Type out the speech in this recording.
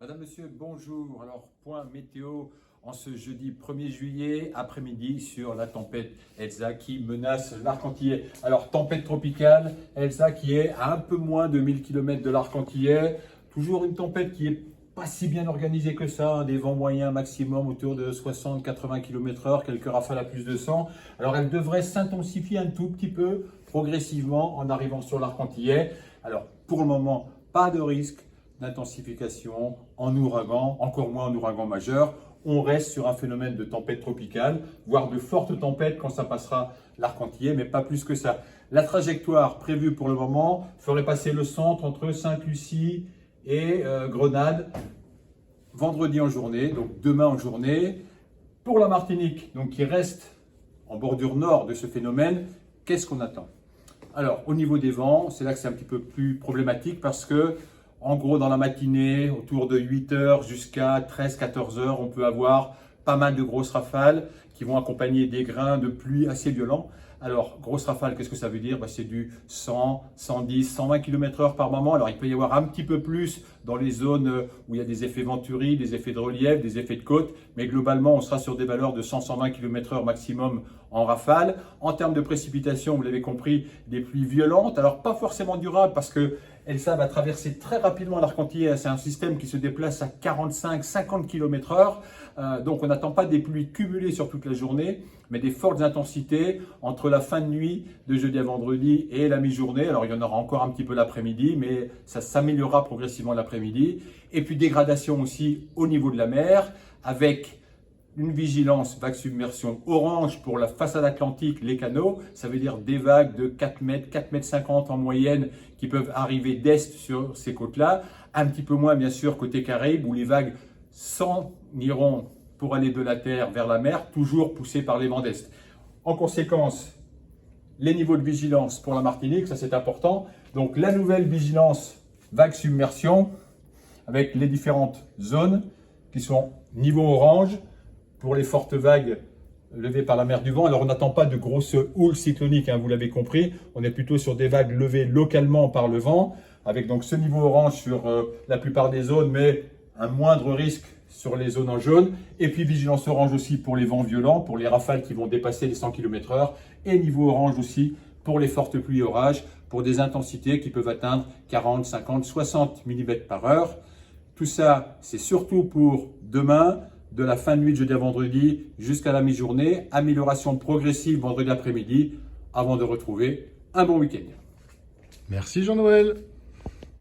Madame, Monsieur, bonjour. Alors, point météo en ce jeudi 1er juillet après-midi sur la tempête Elsa qui menace l'Arc-en-Tillet. Alors, tempête tropicale, Elsa qui est à un peu moins de 1000 km de l'Arc-en-Tillet. Toujours une tempête qui est pas si bien organisée que ça, des vents moyens maximum autour de 60-80 km/h, quelques rafales à plus de 100. Alors, elle devrait s'intensifier un tout petit peu progressivement en arrivant sur l'Arc-en-Tillet. Alors, pour le moment, pas de risque d'intensification en ouragan, encore moins en ouragan majeur. On reste sur un phénomène de tempête tropicale, voire de fortes tempêtes quand ça passera l'Arc-en-Tillet, mais pas plus que ça. La trajectoire prévue pour le moment ferait passer le centre entre Sainte-Lucie et Grenade vendredi en journée, donc demain en journée. Pour la Martinique, donc qui reste en bordure nord de ce phénomène, qu'est-ce qu'on attend? Alors, au niveau des vents, c'est là que c'est un petit peu plus problématique parce que en gros, dans la matinée, autour de 8 h jusqu'à 13-14 h, on peut avoir pas mal de grosses rafales qui vont accompagner des grains de pluie assez violents. Alors, grosse rafale, qu'est-ce que ça veut dire? C'est du 100, 110, 120 km/h par moment. Alors, il peut y avoir un petit peu plus dans les zones où il y a des effets Venturi, des effets de relief, des effets de côte. Mais globalement, on sera sur des valeurs de 100-120 km/h maximum en rafale. En termes de précipitations, vous l'avez compris, des pluies violentes. Alors, pas forcément durables parce que Elsa va traverser très rapidement l'Arc-en-Tillet. C'est un système qui se déplace à 45-50 km/h. Donc, on n'attend pas des pluies cumulées sur toute la journée, mais des fortes intensités entre la fin de nuit de jeudi à vendredi et la mi-journée. Alors, il y en aura encore un petit peu l'après-midi, mais ça s'améliorera progressivement l'après-midi. Et puis, dégradation aussi au niveau de la mer, avec une vigilance vague submersion orange pour la façade atlantique, les canaux. Ça veut dire des vagues de 4 mètres, 4 mètres 50 en moyenne qui peuvent arriver d'est sur ces côtes-là. Un petit peu moins, bien sûr, côté Caraïbes, où les vagues s'en iront pour aller de la terre vers la mer, toujours poussées par les vents d'est. En conséquence, les niveaux de vigilance pour la Martinique, ça c'est important. Donc la nouvelle vigilance vague submersion avec les différentes zones qui sont niveau orange pour les fortes vagues levées par la mer du vent. Alors on n'attend pas de grosses houles cycloniques, vous l'avez compris. On est plutôt sur des vagues levées localement par le vent, avec donc ce niveau orange sur la plupart des zones, mais un moindre risque sur les zones en jaune. Et puis vigilance orange aussi pour les vents violents, pour les rafales qui vont dépasser les 100 km/h. Et niveau orange aussi pour les fortes pluies orages, pour des intensités qui peuvent atteindre 40, 50, 60 mm/h. Tout ça, c'est surtout pour demain, de la fin de nuit de jeudi à vendredi jusqu'à la mi-journée. Amélioration progressive vendredi après-midi avant de retrouver un bon week-end. Merci Jean-Noël.